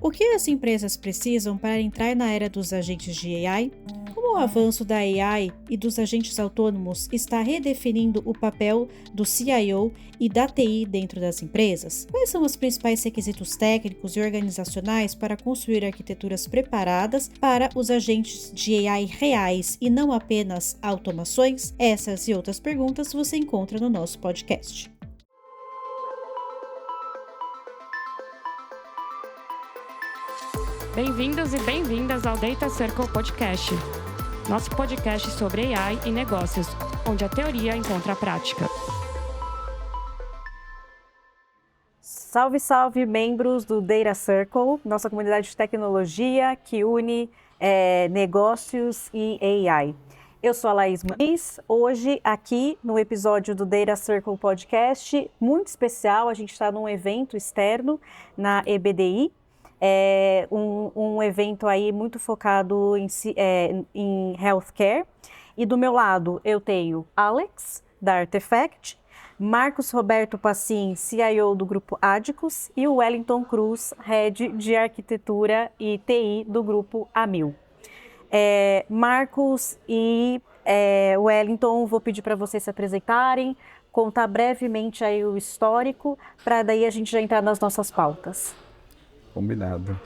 O que as empresas precisam para entrar na era dos agentes de AI? Como o avanço da AI e dos agentes autônomos está redefinindo o papel do CIO e da TI dentro das empresas? Quais são os principais requisitos técnicos e organizacionais para construir arquiteturas preparadas para os agentes de AI reais e não apenas automações? Essas e outras perguntas você encontra no nosso podcast. Bem-vindos e bem-vindas ao Data Circle Podcast, nosso podcast sobre AI e negócios, onde a teoria encontra a prática. Salve, salve, membros do Data Circle, nossa comunidade de tecnologia que une negócios e AI. Eu sou a Laís Muniz, hoje aqui no episódio do Data Circle Podcast, muito especial, a gente está num evento externo na EBDI, um evento aí muito focado em healthcare. E do meu lado eu tenho Alex, da Artefact, Marcos Roberto Passim, CIO do Grupo Adicus, e o Wellington Cruz, Head de Arquitetura e TI do Grupo Amil. Marcos e Wellington, vou pedir para vocês se apresentarem, contar brevemente aí o histórico, para daí a gente já entrar nas nossas pautas. Combinado.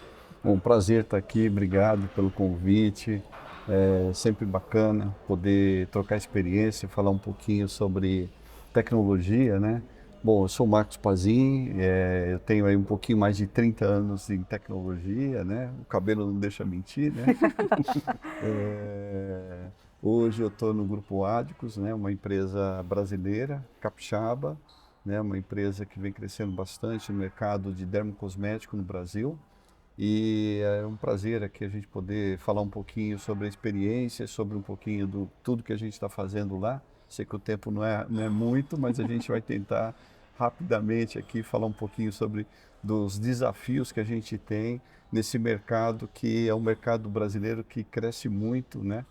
Bom, prazer estar aqui, obrigado pelo convite. É sempre bacana poder trocar experiência, falar um pouquinho sobre tecnologia, né? Bom, eu sou o Marcos Passim, eu tenho aí um pouquinho mais de 30 anos em tecnologia, né? O cabelo não deixa mentir, né? Hoje eu estou no Grupo Adicus, né? Uma empresa brasileira, capixaba, né, uma empresa que vem crescendo bastante no mercado de dermocosmético no Brasil. E é um prazer aqui a gente poder falar um pouquinho sobre a experiência, sobre um pouquinho do tudo que a gente está fazendo lá. Sei que o tempo não é muito, mas a gente vai tentar rapidamente aqui falar um pouquinho sobre dos desafios que a gente tem nesse mercado, que é um mercado brasileiro que cresce muito, né?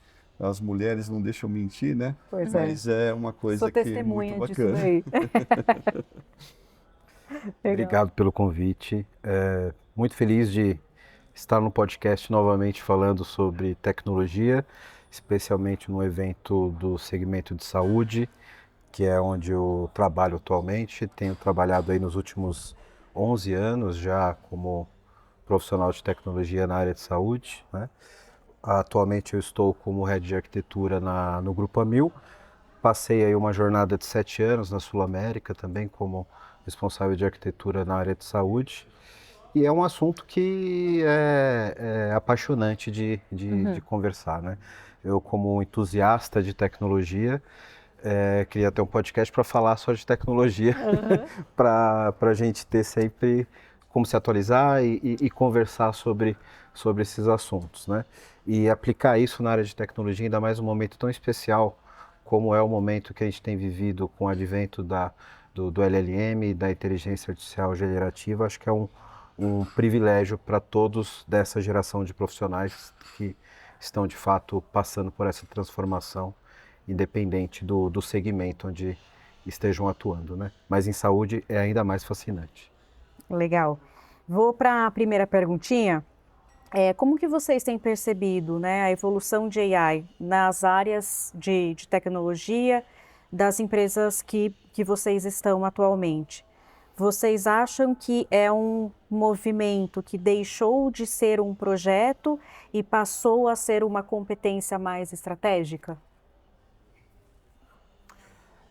As mulheres não deixam mentir, né? Pois Mas é uma coisa que é muito bacana. Disso daí. Obrigado pelo convite. Muito feliz de estar no podcast novamente falando sobre tecnologia, especialmente no evento do segmento de saúde, que é onde eu trabalho atualmente. Tenho trabalhado aí nos últimos 11 anos já como profissional de tecnologia na área de saúde, né? Atualmente eu estou como Head de Arquitetura no Grupo Amil. Passei aí uma jornada de 7 anos na Sul América também como responsável de arquitetura na área de saúde. E é um assunto que é apaixonante de conversar, né? Eu, como um entusiasta de tecnologia, queria ter um podcast para falar só de tecnologia, para a gente ter sempre como se atualizar e conversar sobre esses assuntos, né? E aplicar isso na área de tecnologia, ainda mais um momento tão especial como é o momento que a gente tem vivido com o advento do LLM, da inteligência artificial generativa. Acho que é um privilégio para todos dessa geração de profissionais que estão de fato passando por essa transformação, independente do segmento onde estejam atuando, né? Mas em saúde é ainda mais fascinante. Legal. Vou para a primeira perguntinha. Como que vocês têm percebido, né, a evolução de AI nas áreas de tecnologia das empresas que vocês estão atualmente? Vocês acham que é um movimento que deixou de ser um projeto e passou a ser uma competência mais estratégica?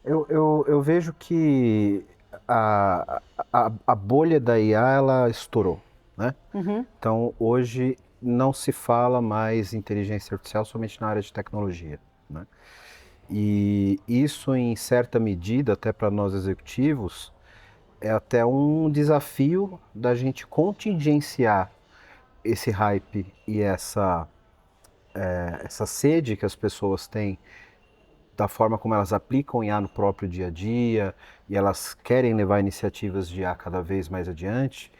Eu vejo que a bolha da IA ela estourou, né? Então hoje não se fala mais inteligência artificial somente na área de tecnologia, né? E isso em certa medida, até para nós executivos, é até um desafio da gente contingenciar esse hype e essa sede que as pessoas têm da forma como elas aplicam IA no próprio dia a dia, e elas querem levar iniciativas de IA cada vez mais adiante,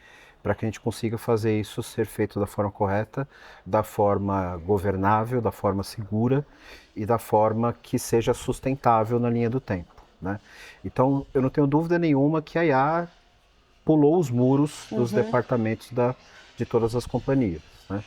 para que a gente consiga fazer isso ser feito da forma correta, da forma governável, da forma segura e da forma que seja sustentável na linha do tempo, né? Então, eu não tenho dúvida nenhuma que a IA pulou os muros dos departamentos de todas as companhias, né?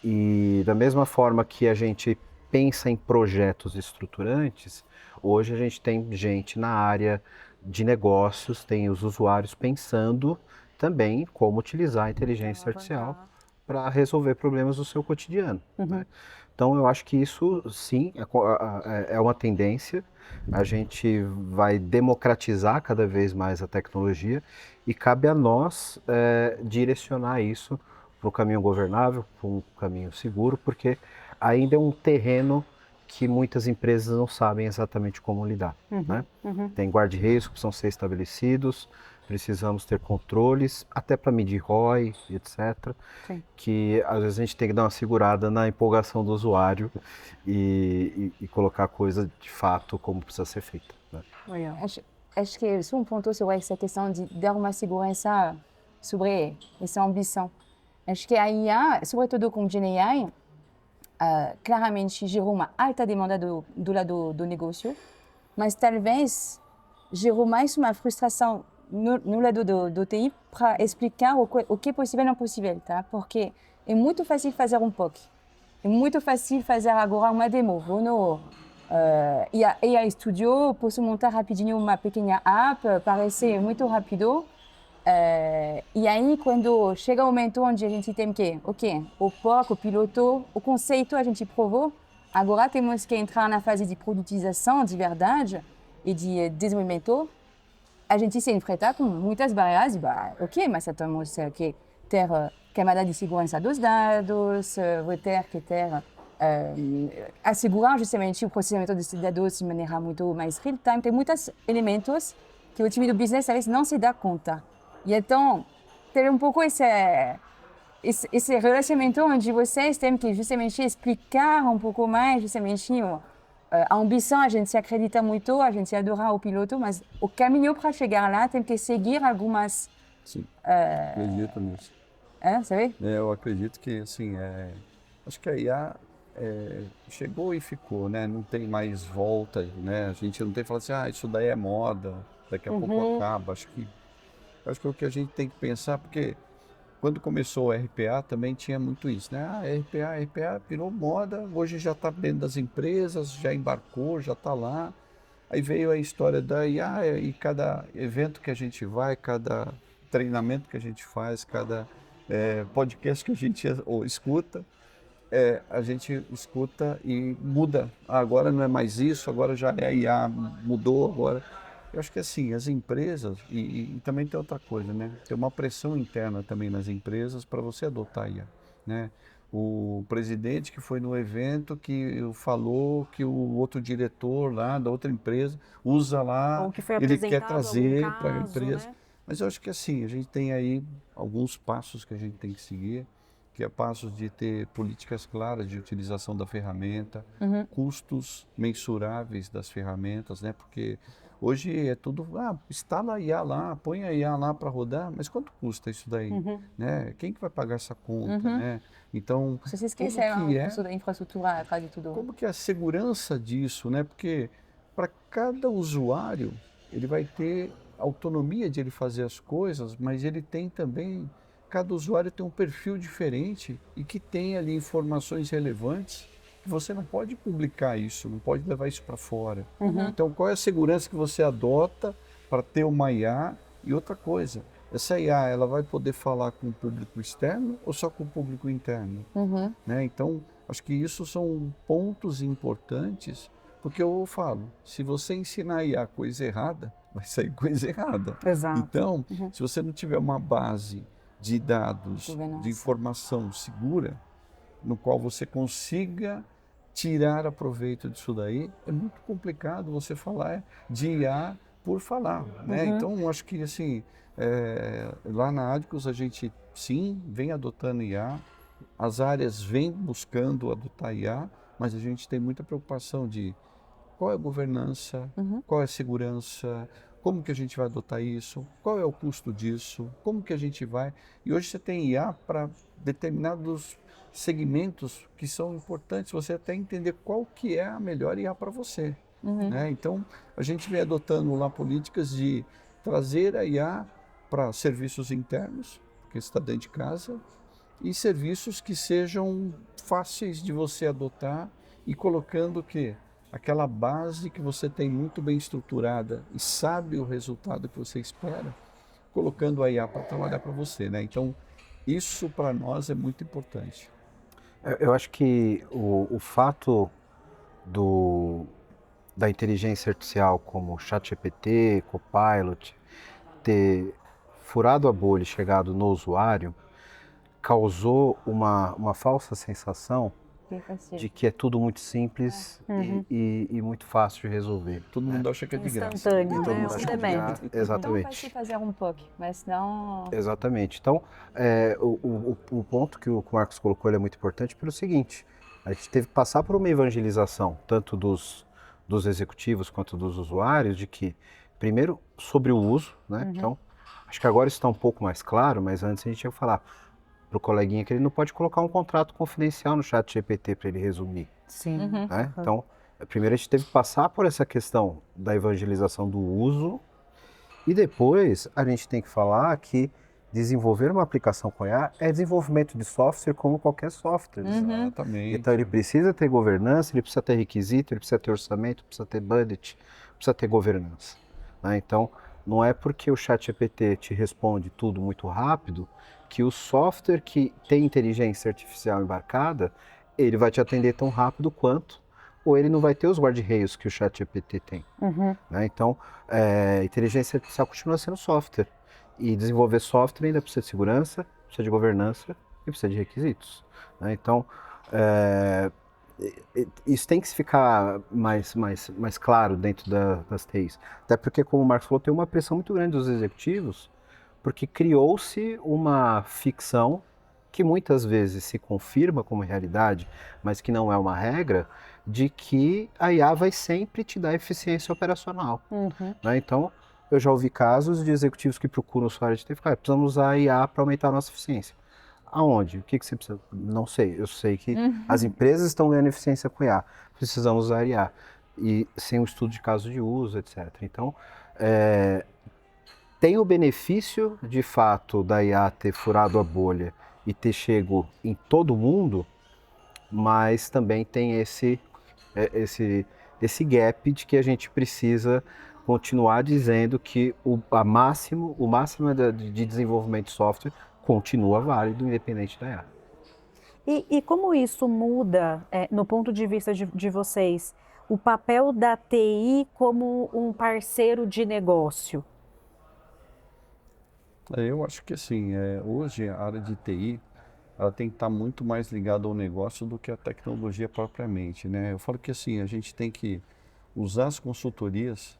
E da mesma forma que a gente pensa em projetos estruturantes, hoje a gente tem gente na área de negócios, tem os usuários pensando também como utilizar a inteligência artificial para resolver problemas do seu cotidiano, né? Então eu acho que isso sim é uma tendência. A gente vai democratizar cada vez mais a tecnologia e cabe a nós direcionar isso para um caminho governável, para um caminho seguro, porque ainda é um terreno que muitas empresas não sabem exatamente como lidar, né? Tem guarda-reios que precisam ser estabelecidos, precisamos ter controles, até para medir ROI, etc. Sim. Que às vezes a gente tem que dar uma segurada na empolgação do usuário e colocar a coisa de fato como precisa ser feita, né? Acho que só um ponto sobre essa questão de dar uma segurança sobre essa ambição. Acho que a IA, sobretudo com GenAI, claramente gerou uma alta demanda do lado do negócio, mas talvez gerou mais uma frustração no lado do TI para explicar o que é possível e não possível, tá? Porque é muito fácil fazer um POC, é muito fácil fazer agora uma demo. E a AI Studio, posso montar rapidinho uma pequena app, parece muito rápido. E aí, quando chega o momento onde a gente tem que, o POC, o piloto, o conceito a gente provou, agora temos que entrar na fase de produtização de verdade e de desenvolvimento. A gente se enfrenta com muitas barreiras, mas temos que ter camada de segurança dos dados, vou ter que ter assegurar justamente o processamento desses dados de maneira muito mais real-time. Tem muitos elementos que o time do business às vezes não se dá conta. E então, ter um pouco esse relacionamento onde vocês têm que justamente explicar um pouco mais, justamente a ambição, a gente se acredita muito, a gente adora o piloto, mas o caminho para chegar lá tem que seguir algumas... Sim, acredito nisso. Sabe? Eu acredito que, assim, acho que a IA chegou e ficou, né? Não tem mais volta, né? A gente não tem que falar assim, isso daí é moda, daqui a pouco acaba. Acho que é o que a gente tem que pensar, porque quando começou o RPA também tinha muito isso, né? RPA virou moda, hoje já está dentro das empresas, já embarcou, já está lá. Aí veio a história da IA e cada evento que a gente vai, cada treinamento que a gente faz, cada podcast que a gente escuta, a gente escuta e muda. Agora não é mais isso, agora já é IA, mudou agora. Eu acho que assim, as empresas, e também tem outra coisa, né? Tem uma pressão interna também nas empresas para você adotar a IA, né? O presidente que foi no evento que falou que o outro diretor lá da outra empresa usa lá, Ou que foi ele quer apresentado trazer algum para a caso, empresa. né? Mas eu acho que assim, a gente tem aí alguns passos que a gente tem que seguir, que é passos de ter políticas claras de utilização da ferramenta, custos mensuráveis das ferramentas, né? Porque hoje é tudo, instala a IA lá, põe a IA lá para rodar, mas quanto custa isso daí? Né? Quem que vai pagar essa conta? Né? Então, Você esqueceu como que o custo da infraestrutura atrás de tudo. como que é a segurança disso? Né? Porque para cada usuário, ele vai ter autonomia de ele fazer as coisas, mas ele tem também, cada usuário tem um perfil diferente e que tem ali informações relevantes. Você não pode publicar isso, não pode levar isso para fora. Então, qual é a segurança que você adota para ter uma IA? E outra coisa, essa IA ela vai poder falar com o público externo ou só com o público interno? Né? Então, acho que isso são pontos importantes, porque eu falo, se você ensinar a IA coisa errada, vai sair coisa errada. Exato. Então, se você não tiver uma base de dados, Governança. de informação segura, no qual você consiga tirar proveito disso daí, é muito complicado você falar de IA por falar, né? Então, acho que assim, lá na Adicus a gente sim vem adotando IA, as áreas vêm buscando adotar IA, mas a gente tem muita preocupação de qual é a governança, qual é a segurança, como que a gente vai adotar isso, qual é o custo disso, como que a gente vai... E hoje você tem IA para determinados segmentos que são importantes, você até entender qual que é a melhor IA para você. Né? Então, a gente vem adotando lá políticas de trazer a IA para serviços internos, porque está dentro de casa, e serviços que sejam fáceis de você adotar e colocando que aquela base que você tem muito bem estruturada e sabe o resultado que você espera, colocando a IA para trabalhar para você, né? Então, isso para nós é muito importante. Eu acho que o fato da inteligência artificial como o ChatGPT, Copilot, ter furado a bolha e chegado no usuário, causou uma falsa sensação de que é tudo muito simples e muito fácil de resolver. Todo mundo acha que é de graça. Instantâneo, Todo né? mundo Um acha que é de demanda. graça. Então, Exatamente. vai se fazer um pouco, mas não... Exatamente. Então, o ponto que o Marcos colocou ele é muito importante pelo seguinte: a gente teve que passar por uma evangelização, tanto dos executivos quanto dos usuários, de que, primeiro, sobre o uso, né? Então, acho que agora isso está um pouco mais claro, mas antes a gente ia falar para o coleguinha que ele não pode colocar um contrato confidencial no ChatGPT para ele resumir. Sim. Né? Então, primeiro a gente teve que passar por essa questão da evangelização do uso e depois a gente tem que falar que desenvolver uma aplicação com IA é desenvolvimento de software como qualquer software. Exatamente. Então ele precisa ter governança, ele precisa ter requisito, ele precisa ter orçamento, precisa ter budget, precisa ter governança. Né? Então, não é porque o ChatGPT te responde tudo muito rápido que o software que tem inteligência artificial embarcada, ele vai te atender tão rápido quanto, ou ele não vai ter os guarda-reios que o ChatGPT tem. Né? Então, inteligência artificial continua sendo software. E desenvolver software ainda precisa de segurança, precisa de governança e precisa de requisitos. Né? Então, isso tem que ficar mais claro dentro das TIs. Até porque, como o Marcos falou, tem uma pressão muito grande dos executivos, porque criou-se uma ficção que muitas vezes se confirma como realidade, mas que não é uma regra, de que a IA vai sempre te dar eficiência operacional. Né? Então, eu já ouvi casos de executivos que procuram sua área de TI, precisamos usar a IA para aumentar a nossa eficiência. Aonde? O que você precisa? Não sei. Eu sei que as empresas estão ganhando eficiência com IA. Precisamos usar IA. E sem um estudo de caso de uso, etc. Então, tem o benefício, de fato, da IA ter furado a bolha e ter chego em todo mundo, mas também tem esse gap de que a gente precisa continuar dizendo que o máximo de desenvolvimento de software continua válido, independente da IA. E como isso muda, no ponto de vista de vocês, o papel da TI como um parceiro de negócio? Eu acho que assim, hoje a área de TI, ela tem que estar muito mais ligada ao negócio do que à tecnologia propriamente, né? Eu falo que assim, a gente tem que usar as consultorias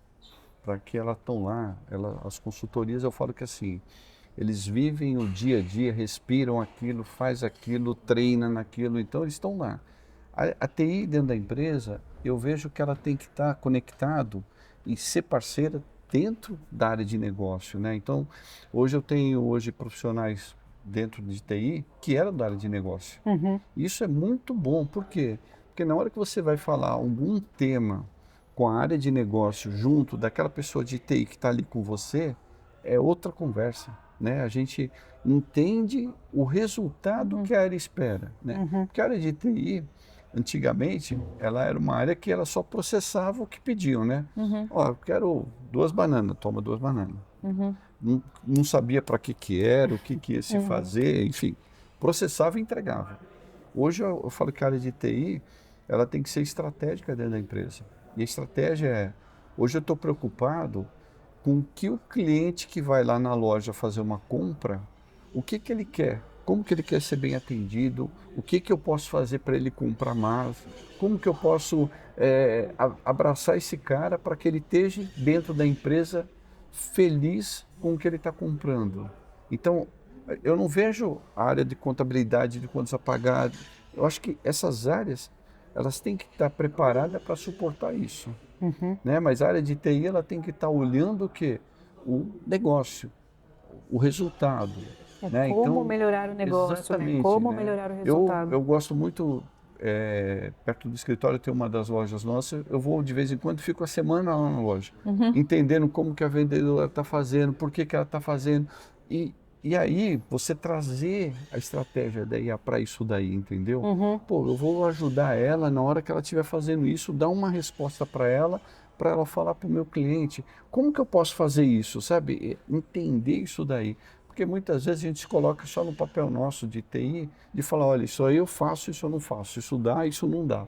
para que elas estão lá. As consultorias, eu falo que assim, eles vivem o dia a dia, respiram aquilo, faz aquilo, treina naquilo, então eles estão lá. A TI dentro da empresa, eu vejo que ela tem que estar conectado e ser parceira dentro da área de negócio, né? Então, hoje eu tenho profissionais dentro de TI que eram da área de negócio. Isso é muito bom, por quê? Porque na hora que você vai falar algum tema com a área de negócio junto daquela pessoa de TI que está ali com você, é outra conversa, né? A gente entende o resultado que a área espera, né? Porque a área de TI, antigamente, ela era uma área que ela só processava o que pediam, né? Ó, eu quero 2 bananas, toma 2 bananas. Não sabia para que era, o que ia se fazer, enfim, processava e entregava. Hoje eu falo que a área de TI, ela tem que ser estratégica dentro da empresa. E a estratégia hoje eu estou preocupado com que o cliente que vai lá na loja fazer uma compra, o que ele quer, como que ele quer ser bem atendido, o que eu posso fazer para ele comprar mais, como que eu posso abraçar esse cara para que ele esteja dentro da empresa feliz com o que ele está comprando. Então, eu não vejo a área de contabilidade, de contas a pagar. Eu acho que essas áreas, elas têm que estar preparadas para suportar isso. Né? Mas a área de TI, ela tem que estar olhando o quê? O negócio, o resultado. Né? Como então, melhorar o negócio, exatamente, né? Como né? melhorar o resultado. Eu gosto muito, perto do escritório tem uma das lojas nossas, eu vou de vez em quando, fico a semana lá na loja, entendendo como que a vendedora está fazendo, por que ela está fazendo. E E aí, você trazer a estratégia da IA para isso daí, entendeu? Pô, eu vou ajudar ela na hora que ela estiver fazendo isso, dar uma resposta para ela falar para o meu cliente, como que eu posso fazer isso, sabe? Entender isso daí. Porque muitas vezes a gente se coloca só no papel nosso de TI, de falar, olha, isso aí eu faço, isso eu não faço, isso dá, isso não dá.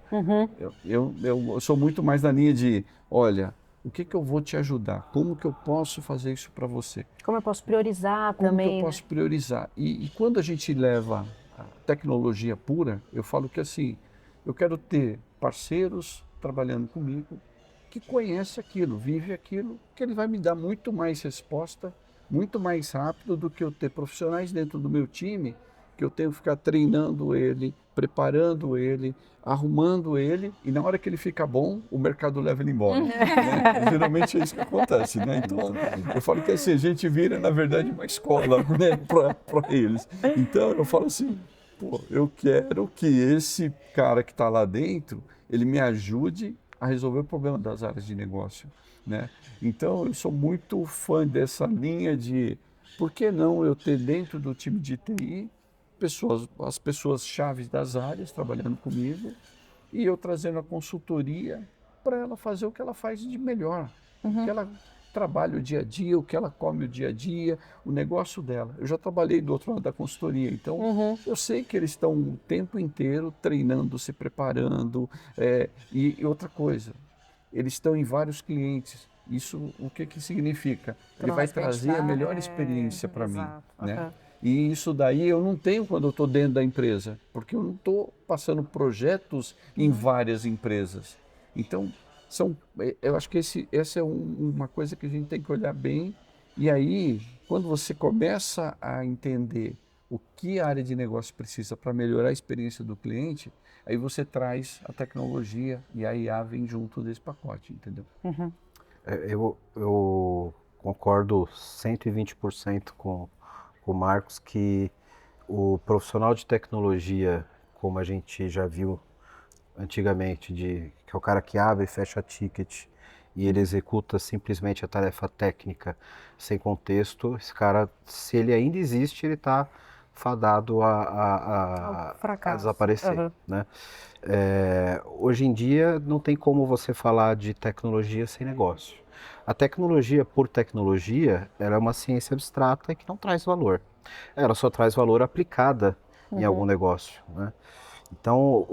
Eu sou muito mais na linha de, olha, o que que eu vou te ajudar? Como que eu posso fazer isso para você? Como eu posso priorizar Como que também, eu posso priorizar? E quando a gente leva a tecnologia pura, eu falo que assim, eu quero ter parceiros trabalhando comigo que conhece aquilo, vive aquilo, que ele vai me dar muito mais resposta, muito mais rápido do que eu ter profissionais dentro do meu time, que eu tenho que ficar treinando ele, preparando ele, arrumando ele, e na hora que ele fica bom, o mercado leva ele embora. Né? Geralmente é isso que acontece, né? Então, eu falo que assim, a gente vira, na verdade, uma escola, né, para eles. Então, eu falo assim, pô, eu quero que esse cara que está lá dentro, ele me ajude a resolver o problema das áreas de negócio, né? Então, eu sou muito fã dessa linha de, por que não eu ter dentro do time de TI as pessoas chaves das áreas trabalhando comigo e eu trazendo a consultoria para ela fazer o que ela faz de melhor, o que ela trabalha o dia a dia, o que ela come o dia a dia, o negócio dela. Eu já trabalhei do outro lado da consultoria, então eu sei que eles estão o tempo inteiro treinando, se preparando, e outra coisa, eles estão em vários clientes. Isso o que que significa? Ele vai trazer a melhor experiência para mim, né? E isso daí eu não tenho quando eu estou dentro da empresa, porque eu não estou passando projetos em várias empresas. Então, eu acho que essa é uma coisa que a gente tem que olhar bem. E aí, quando você começa a entender o que a área de negócio precisa para melhorar a experiência do cliente, aí você traz a tecnologia e a IA vem junto desse pacote, entendeu? Eu concordo 120% com o Marcos que o profissional de tecnologia, como a gente já viu antigamente, que é o cara que abre e fecha ticket e ele executa simplesmente a tarefa técnica sem contexto, esse cara, se ele ainda existe, ele está fadado a desaparecer, né? Hoje em dia não tem como você falar de tecnologia sem negócio. A tecnologia por tecnologia, ela é uma ciência abstrata que não traz valor. Ela só traz valor aplicada em algum negócio, né? Então,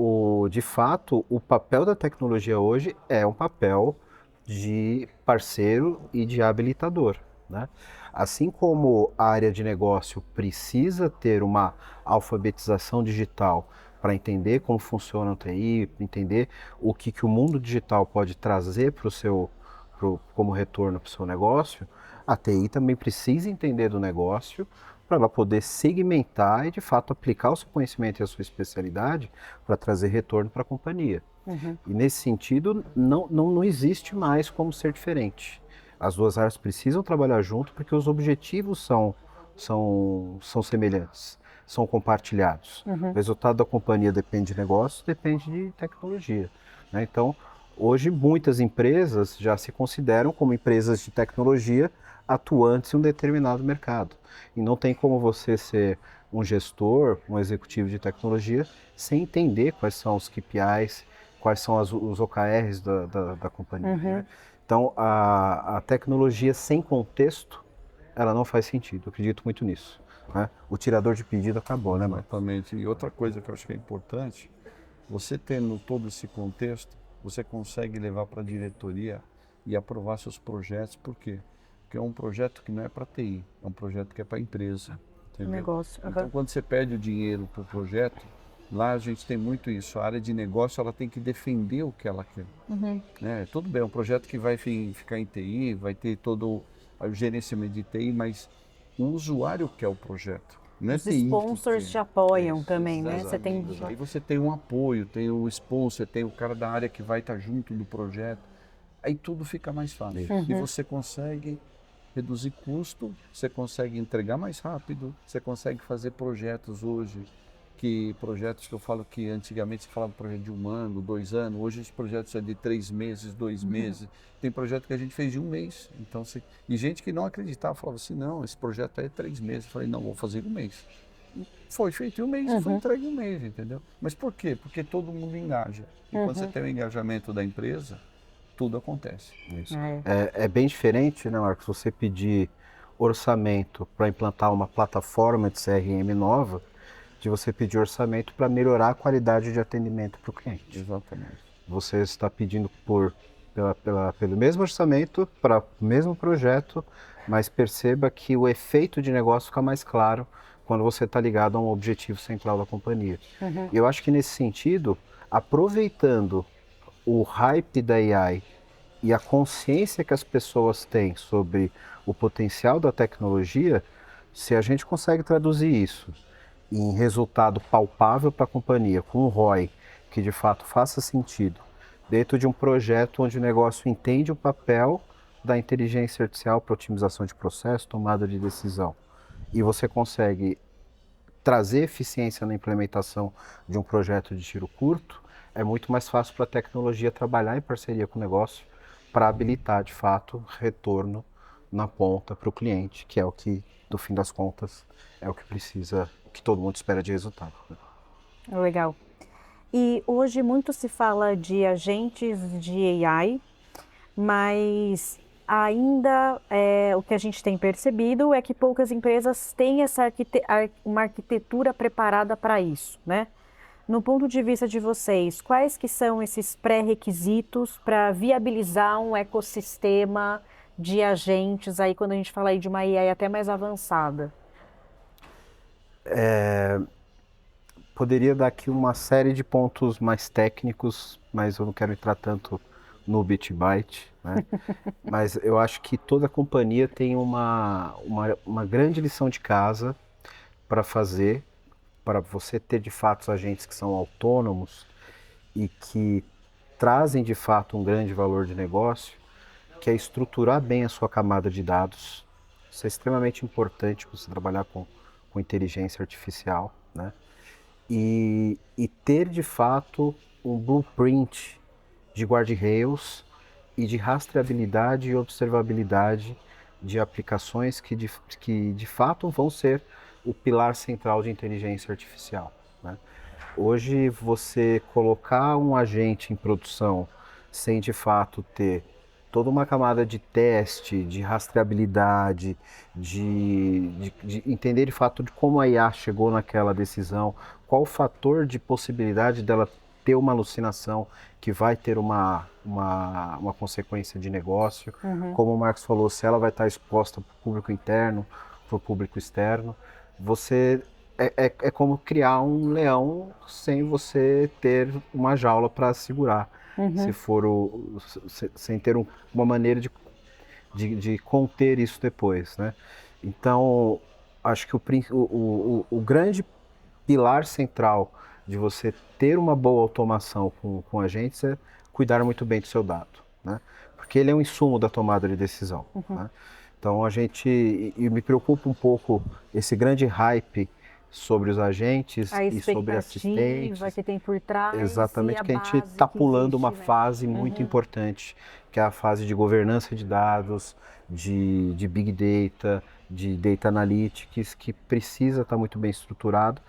de fato, o papel da tecnologia hoje é um papel de parceiro e de habilitador, né? Assim como a área de negócio precisa ter uma alfabetização digital para entender como funciona o TI, entender o que o mundo digital pode trazer como retorno para o seu negócio, a TI também precisa entender do negócio para ela poder segmentar e, de fato, aplicar o seu conhecimento e a sua especialidade para trazer retorno para a companhia. E, nesse sentido, não existe mais como ser diferente. As duas áreas precisam trabalhar junto porque os objetivos são semelhantes, são compartilhados. O resultado da companhia depende de negócio, depende de tecnologia, né? Então, hoje, muitas empresas já se consideram como empresas de tecnologia atuantes em um determinado mercado. E não tem como você ser um gestor, um executivo de tecnologia, sem entender quais são os KPIs, quais são os OKRs da companhia. Né? Então, a tecnologia sem contexto, ela não faz sentido. Eu acredito muito nisso. Né? O tirador de pedido acabou, né, Marcos? Exatamente. E outra coisa que eu acho que é importante, você tendo todo esse contexto, você consegue levar para a diretoria e aprovar seus projetos. Por quê? Porque é um projeto que não é para TI, é um projeto que é para a empresa. Entendeu? Negócio. Então, quando você pede o dinheiro para o projeto, lá a gente tem muito isso. A área de negócio ela tem que defender o que ela quer. Né? Tudo bem, é um projeto que vai ficar em TI, vai ter todo o gerenciamento de TI, mas o usuário quer o projeto. Não é Os TI sponsors te apoiam também, né? Você tem... Aí você tem um apoio, tem o sponsor, tem o cara da área que vai estar junto do projeto. Aí tudo fica mais fácil. E você consegue reduzir custo, você consegue entregar mais rápido, você consegue fazer projetos hoje que projetos que eu falo que antigamente se falava projeto de 1 ano, 2 anos, hoje os projetos são de 3 meses, 2 meses. Tem projeto que a gente fez de 1 mês. Então, e gente que não acreditava, falava assim, não, esse projeto é 3 meses. Eu falei, não, vou fazer 1 mês. E foi feito em 1 mês e foi entregue em 1 mês, entendeu? Mas por quê? Porque todo mundo engaja. E quando você tem o engajamento da empresa, tudo acontece. Isso. É bem diferente, né, Marcos, você pedir orçamento para implantar uma plataforma de CRM nova, de você pedir orçamento para melhorar a qualidade de atendimento para o cliente. Exatamente. Você está pedindo pelo mesmo orçamento, para o mesmo projeto, mas perceba que o efeito de negócio fica mais claro quando você está ligado a um objetivo central da companhia. E eu acho que nesse sentido, aproveitando o hype da AI e a consciência que as pessoas têm sobre o potencial da tecnologia, se a gente consegue traduzir isso em resultado palpável para a companhia, com um ROI que de fato faça sentido, dentro de um projeto onde o negócio entende o papel da inteligência artificial para otimização de processo, tomada de decisão, e você consegue trazer eficiência na implementação de um projeto de tiro curto, é muito mais fácil para a tecnologia trabalhar em parceria com o negócio para habilitar, de fato, retorno na ponta para o cliente, que é o que, no fim das contas, é o que precisa, que todo mundo espera de resultado. Legal. E hoje muito se fala de agentes de AI, mas ainda o que a gente tem percebido é que poucas empresas têm uma arquitetura preparada para isso, né? No ponto de vista de vocês, quais que são esses pré-requisitos para viabilizar um ecossistema de agentes aí quando a gente fala aí de uma AI até mais avançada? Poderia dar aqui uma série de pontos mais técnicos, mas eu não quero entrar tanto no bit byte, né? Mas eu acho que toda companhia tem uma grande lição de casa para fazer, para você ter de fato os agentes que são autônomos e que trazem de fato um grande valor de negócio, que é estruturar bem a sua camada de dados. Isso é extremamente importante para você trabalhar com inteligência artificial, né? E ter de fato um blueprint de guardrails e de rastreabilidade e observabilidade de aplicações que de fato vão ser o pilar central de inteligência artificial, né? Hoje, você colocar um agente em produção sem de fato ter toda uma camada de teste, de rastreabilidade, de entender de fato de como a IA chegou naquela decisão, qual o fator de possibilidade dela ter uma alucinação que vai ter uma consequência de negócio, como o Marcos falou, se ela vai estar exposta para o público interno, para o público externo, você é como criar um leão sem você ter uma jaula para segurar. Se for sem ter uma maneira de conter isso depois, né? Então, acho que o grande pilar central de você ter uma boa automação com agentes é cuidar muito bem do seu dado, né? Porque ele é um insumo da tomada de decisão, né? Então, e me preocupa um pouco esse grande hype sobre os agentes e sobre assistentes. A que tem por trás. Exatamente, que a gente está pulando uma fase muito importante, que é a fase de governança de dados, de Big Data, de Data Analytics, que precisa estar muito bem estruturado.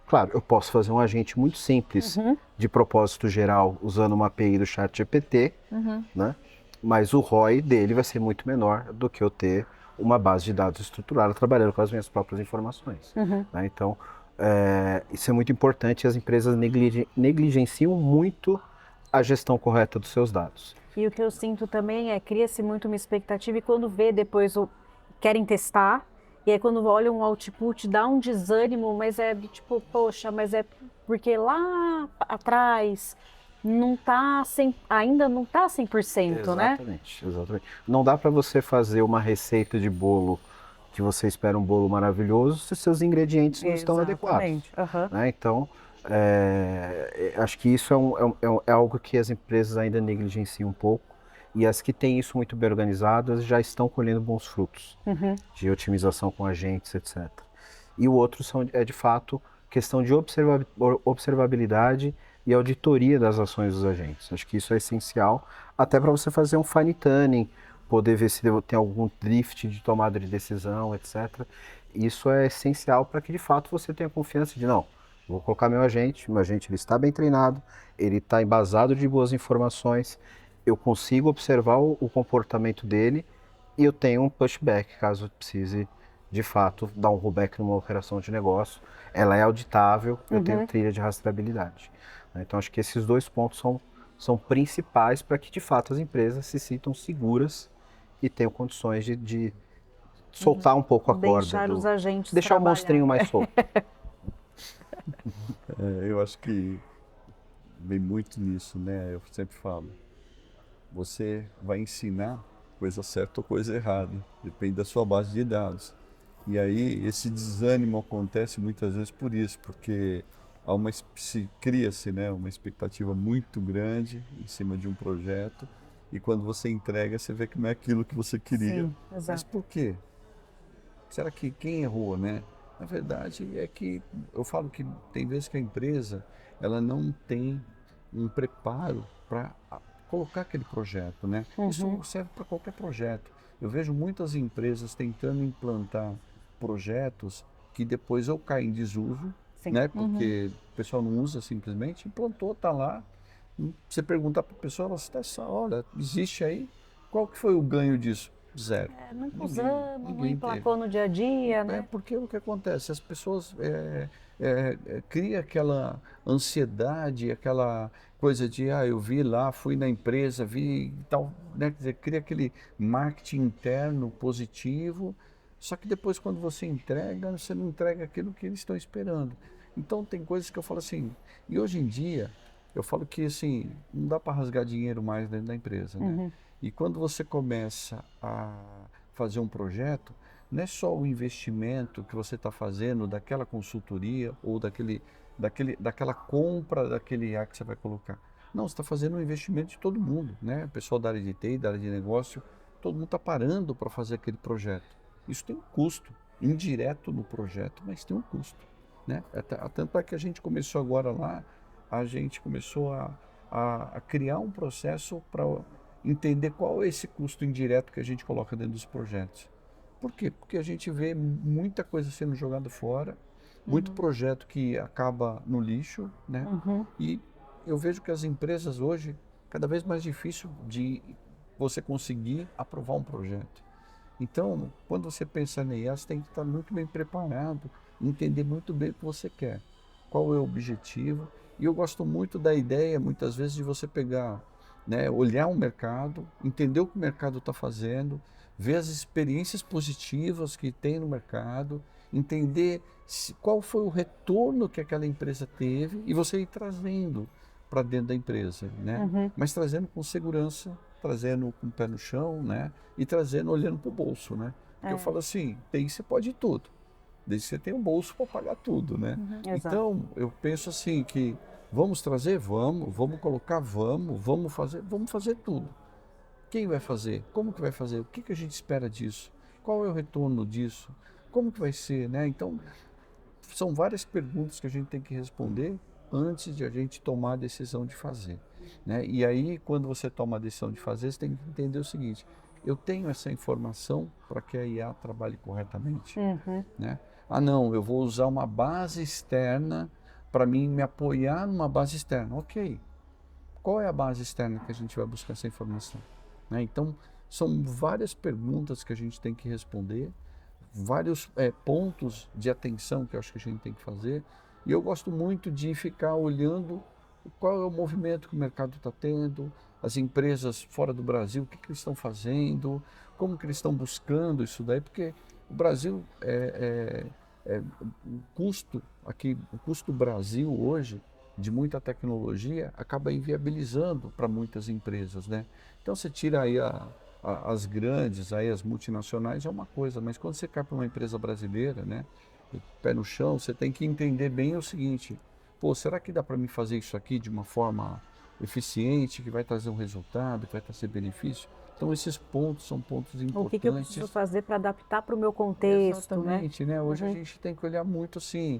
Claro, eu posso fazer um agente muito simples, de propósito geral, usando uma API do ChatGPT, né? Mas o ROI dele vai ser muito menor do que eu ter uma base de dados estruturada trabalhando com as minhas próprias informações, né? Então, isso é muito importante, as empresas negligenciam muito a gestão correta dos seus dados. E o que eu sinto também cria-se muito uma expectativa e quando vê depois querem testar, e aí quando olham um output dá um desânimo, mas tipo, poxa, mas é porque lá atrás ainda não está 100%, né? Exatamente. Não dá para você fazer uma receita de bolo que você espera um bolo maravilhoso se seus ingredientes não estão adequados. Né? Então, acho que isso é algo que as empresas ainda negligenciam um pouco e as que têm isso muito bem organizadas já estão colhendo bons frutos de otimização com agentes, etc. E o outro é de fato questão de observabilidade e auditoria das ações dos agentes. Acho que isso é essencial, até para você fazer um fine tuning, poder ver se tem algum drift de tomada de decisão, etc. Isso é essencial para que de fato você tenha confiança de não, vou colocar meu agente ele está bem treinado, ele está embasado de boas informações, eu consigo observar o comportamento dele e eu tenho um pushback caso precise de fato dar um rollback numa operação de negócio. Ela é auditável, eu tenho trilha de rastreabilidade. Então acho que esses dois pontos são principais para que de fato as empresas se sintam seguras e tenham condições de soltar um pouco a corda. Deixar os agentes deixar trabalhar. o monstrinho mais solto. Eu acho que vem muito nisso, né? Eu sempre falo, você vai ensinar coisa certa ou coisa errada, depende da sua base de dados. E aí esse desânimo acontece muitas vezes por isso, porque cria-se, né, uma expectativa muito grande em cima de um projeto e quando você entrega você vê que não é aquilo que você queria. Sim, exato. Mas por quê? Será que quem errou, né? Na verdade é que eu falo que tem vezes que a empresa ela não tem um preparo para colocar aquele projeto, né? Isso serve para qualquer projeto. Eu vejo muitas empresas tentando implantar projetos que depois ou caem em desuso, Sim. né? Porque o pessoal não usa simplesmente, implantou, tá lá. Você perguntar para a pessoa, ela está olha, existe aí, qual que foi o ganho disso? Zero. Nunca usamos, não ninguém emplacou no dia a dia, né? porque o que acontece? As pessoas criam aquela ansiedade, aquela coisa de, eu vi lá, fui na empresa, vi e tal, né? Quer dizer, cria aquele marketing interno positivo, só que depois quando você entrega, você não entrega aquilo que eles estão esperando. Então tem coisas que eu falo assim, e hoje em dia, eu falo que assim, não dá para rasgar dinheiro mais dentro da empresa, né? E quando você começa a fazer um projeto, não é só o investimento que você está fazendo daquela consultoria ou daquela compra daquele IA que você vai colocar. Não, você está fazendo um investimento de todo mundo, né? O pessoal da área de TI, da área de negócio, todo mundo está parando para fazer aquele projeto. Isso tem um custo, indireto no projeto, mas tem um custo, né? Tanto é que a gente começou agora lá, a gente começou a criar um processo para entender qual é esse custo indireto que a gente coloca dentro dos projetos. Por quê? Porque a gente vê muita coisa sendo jogada fora, muito projeto que acaba no lixo, né? E eu vejo que as empresas hoje, cada vez mais difícil de você conseguir aprovar um projeto. Então, quando você pensa na IA, você tem que estar muito bem preparado, entender muito bem o que você quer, qual é o objetivo. E eu gosto muito da ideia, muitas vezes, de você pegar, né, olhar o mercado, entender o que o mercado está fazendo, ver as experiências positivas que tem no mercado, entender qual foi o retorno que aquela empresa teve e você ir trazendo para dentro da empresa, né? Mas trazendo com segurança, trazendo com o pé no chão, né? E trazendo, olhando para o bolso, né? Porque eu falo assim, você pode ir tudo, desde que você tenha um bolso para pagar tudo, né? Então, eu penso assim que vamos trazer? Vamos colocar? Vamos fazer tudo. Quem vai fazer? Como que vai fazer? O que a gente espera disso? Qual é o retorno disso? Como que vai ser, né? Então, são várias perguntas que a gente tem que responder antes de a gente tomar a decisão de fazer, né? E aí, quando você toma a decisão de fazer, você tem que entender o seguinte, eu tenho essa informação para que a IA trabalhe corretamente, né? Não, eu vou usar uma base externa para mim me apoiar numa base externa. Ok, qual é a base externa que a gente vai buscar essa informação? Né? Então, são várias perguntas que a gente tem que responder, vários pontos de atenção que eu acho que a gente tem que fazer. E eu gosto muito de ficar olhando qual é o movimento que o mercado está tendo, as empresas fora do Brasil, o que eles estão fazendo, como que eles estão buscando isso daí, porque o Brasil, o custo Brasil hoje, de muita tecnologia, acaba inviabilizando para muitas empresas, né? Então você tira aí as grandes, aí as multinacionais é uma coisa, mas quando você cai para uma empresa brasileira, né, pé no chão, você tem que entender bem o seguinte, será que dá para mim fazer isso aqui de uma forma eficiente, que vai trazer um resultado, que vai trazer benefício? Então, esses pontos são pontos importantes. O que eu preciso fazer para adaptar para o meu contexto, Exatamente, né? Hoje a gente tem que olhar muito assim,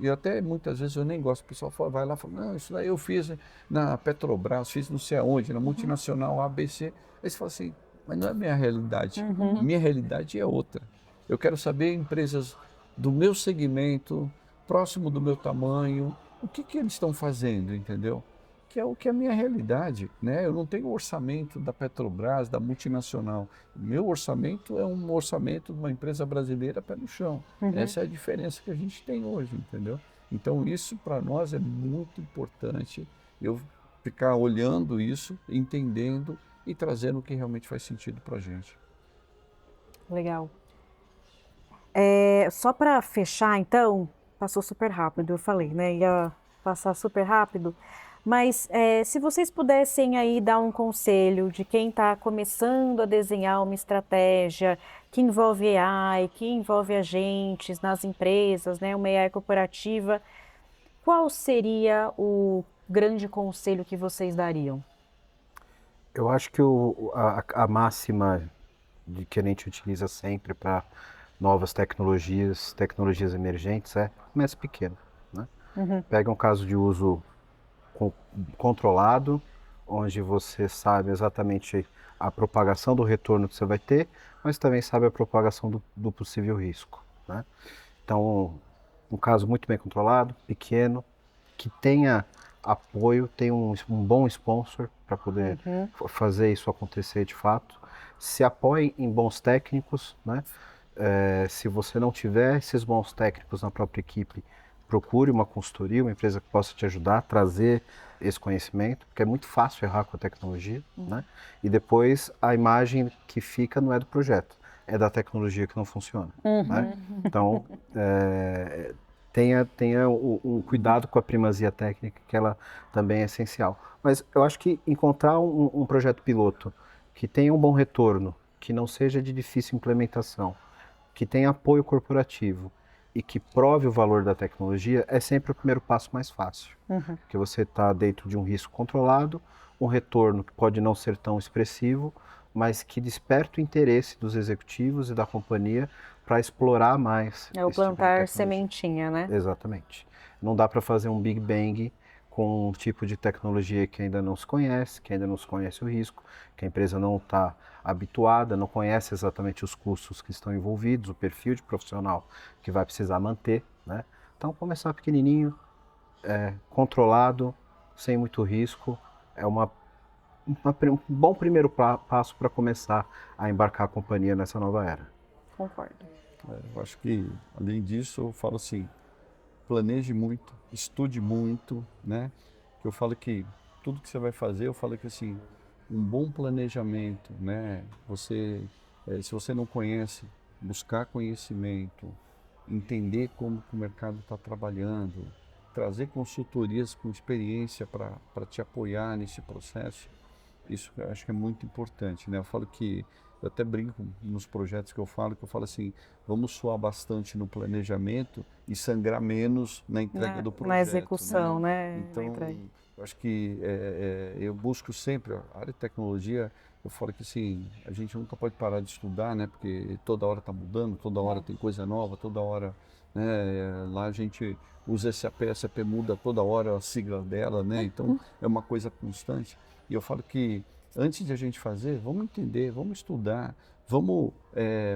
e até muitas vezes eu nem gosto, o pessoal vai lá e fala, não, isso daí eu fiz na Petrobras, fiz não sei aonde, na multinacional ABC. Aí você fala assim, mas não é minha realidade, minha realidade é outra. Eu quero saber empresas do meu segmento, próximo do meu tamanho, o que eles estão fazendo, entendeu? Que é o que é a minha realidade, né? Eu não tenho o orçamento da Petrobras, da multinacional. Meu orçamento é um orçamento de uma empresa brasileira pé no chão. Essa é a diferença que a gente tem hoje, entendeu? Então isso para nós é muito importante, eu ficar olhando isso, entendendo e trazendo o que realmente faz sentido para a gente. Legal. Só para fechar, então, passou super rápido, eu falei, né? Ia passar super rápido. Mas se vocês pudessem aí dar um conselho de quem está começando a desenhar uma estratégia que envolve AI, que envolve agentes nas empresas, né? Uma AI corporativa, qual seria o grande conselho que vocês dariam? Eu acho que a máxima que a gente utiliza sempre para novas tecnologias emergentes comece pequeno, né? Pega um caso de uso controlado, onde você sabe exatamente a propagação do retorno que você vai ter, mas também sabe a propagação do possível risco, né? Então, um caso muito bem controlado, pequeno, que tenha apoio, tenha um bom sponsor para poder fazer isso acontecer de fato, se apoie em bons técnicos, né? Se você não tiver esses bons técnicos na própria equipe, procure uma consultoria, uma empresa que possa te ajudar a trazer esse conhecimento, porque é muito fácil errar com a tecnologia, né? E depois a imagem que fica não é do projeto, é da tecnologia que não funciona, né? Então, tenha um cuidado com a primazia técnica, que ela também é essencial. Mas eu acho que encontrar um projeto piloto que tenha um bom retorno, que não seja de difícil implementação, que tenha apoio corporativo e que prove o valor da tecnologia é sempre o primeiro passo mais fácil. Porque você está dentro de um risco controlado, um retorno que pode não ser tão expressivo, mas que desperta o interesse dos executivos e da companhia para explorar mais. É o plantar sementinha, né? Exatamente. Não dá para fazer um Big Bang com um tipo de tecnologia que ainda não se conhece, que ainda não se conhece o risco, que a empresa não está habituada, não conhece exatamente os custos que estão envolvidos, o perfil de profissional que vai precisar manter, né? Então, começar pequenininho, controlado, sem muito risco, é um bom primeiro passo para começar a embarcar a companhia nessa nova era. Concordo. Eu acho que, além disso, eu falo assim, planeje muito, estude muito, né? Que eu falo que tudo que você vai fazer, eu falo que assim, um bom planejamento, né? Você, se você não conhece, buscar conhecimento, entender como que o mercado está trabalhando, trazer consultorias com experiência para te apoiar nesse processo, isso eu acho que é muito importante, né? Eu falo que, eu até brinco nos projetos que eu falo assim, vamos suar bastante no planejamento e sangrar menos na entrega do projeto. Na execução, né? Então, eu acho que eu busco sempre, a área de tecnologia, eu falo que assim, a gente nunca pode parar de estudar, né? Porque toda hora está mudando, toda hora tem coisa nova, toda hora, né? Lá a gente usa SAP muda toda hora a sigla dela, né? Então, é uma coisa constante. E eu falo que antes de a gente fazer, vamos entender, vamos estudar, vamos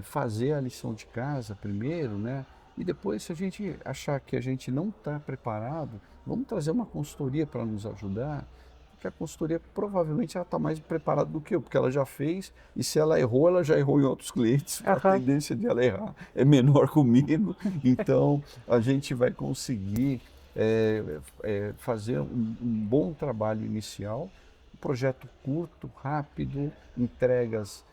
fazer a lição de casa primeiro, né? E depois, se a gente achar que a gente não está preparado, vamos trazer uma consultoria para nos ajudar, porque a consultoria provavelmente ela está mais preparada do que eu, porque ela já fez, e se ela errou, ela já errou em outros clientes, a tendência de ela errar é menor comigo, então a gente vai conseguir fazer um bom trabalho inicial, projeto curto, rápido, entregas.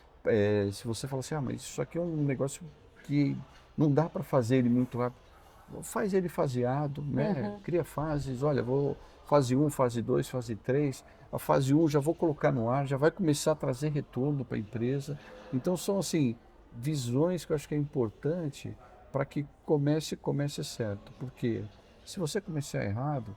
Se você fala assim, mas isso aqui é um negócio que não dá para fazer ele muito rápido, faz ele faseado, né? Cria fases, olha, vou fase 1, fase 2, fase 3, a fase 1 já vou colocar no ar, já vai começar a trazer retorno para a empresa. Então são assim, visões que eu acho que é importante para que comece certo, porque se você começar errado,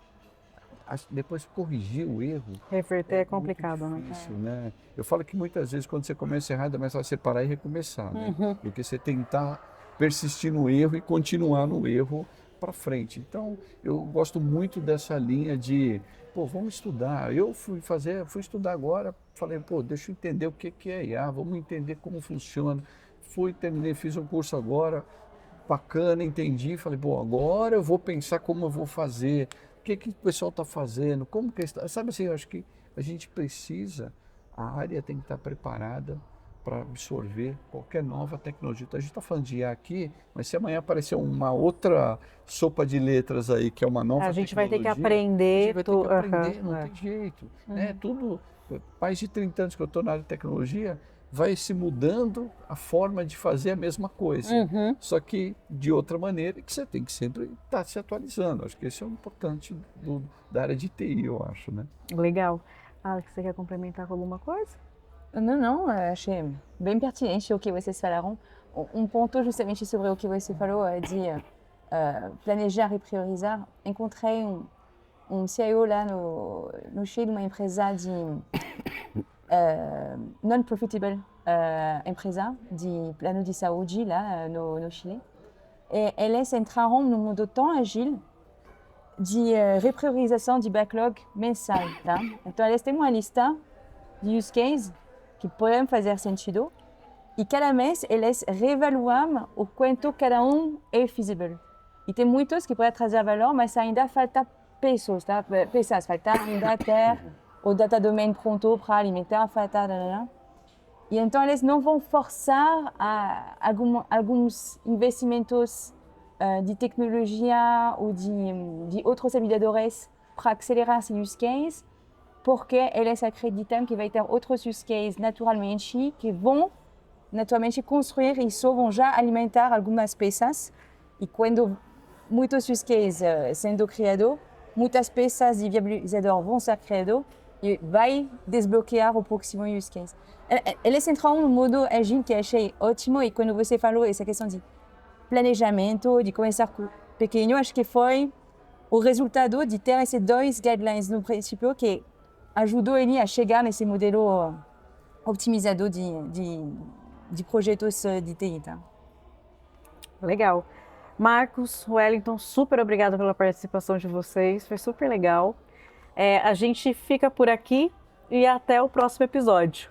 depois corrigir o erro. Reverter é complicado, muito né? difícil, né? Eu falo que muitas vezes quando você começa errado é mais fácil você parar e recomeçar, né? Do que você tentar persistir no erro e continuar no erro para frente. Então, eu gosto muito dessa linha de, pô, vamos estudar. Eu fui estudar agora, falei, pô, deixa eu entender o que é IA, vamos entender como funciona. Fui terminei, fiz um curso agora, bacana, entendi, falei, pô, agora eu vou pensar como eu vou fazer, o que o pessoal está fazendo, como que está. Sabe assim, eu acho que a gente precisa, a área tem que estar preparada para absorver qualquer nova tecnologia. Então, a gente está falando de IA aqui, mas se amanhã aparecer uma outra sopa de letras aí, que é uma nova A gente vai ter que tecnologia, aprender. a gente vai ter que aprender, não é. tem jeito. Né? Tudo, mais de 30 anos que eu estou na área de tecnologia, vai se mudando a forma de fazer a mesma coisa. Só que de outra maneira, que você tem que sempre estar se atualizando. Acho que esse é o importante da área de TI, eu acho, né? Legal. Alex, você quer complementar com alguma coisa? Não, achei bem pertinente o que vocês falaram. Ponto justamente sobre o que você falou, de planejar e priorizar. Encontrei CIO lá no Chile, de uma empresa de non-profitable empresa de plano de saúde lá no Chile. E eles entraram no mundo tão ágil de repriorização de backlog mensal. Tá? Então, eles têm uma lista de use cases que podem fazer sentido e cada mês eles reevaluam o quanto cada é feasible. E tem muitos que podem trazer valor, mas ainda falta pessoas, tá? Falta ainda ter o data domain pronto para alimentar, falta... E então eles não vão forçar alguns investimentos de tecnologia ou de outros habilidades para acelerar esse use case, porque eles acreditam que vai ter outros use cases naturalmente que vão naturalmente construir e só vão já alimentar algumas peças. E quando muitos use cases sendo criados, muitas peças de viabilizador vão ser criadas e vai desbloquear o próximo use case. Eles entraram no modo agile que achei ótimo, e quando você falou essa questão de planejamento, de começar com pequeno, acho que foi o resultado de ter esses dois guidelines no princípio que ajudou ele a chegar nesse modelo otimizado de projetos de TI. Tá? Legal. Marcos, Wellington, super obrigada pela participação de vocês, foi super legal. A gente fica por aqui e até o próximo episódio.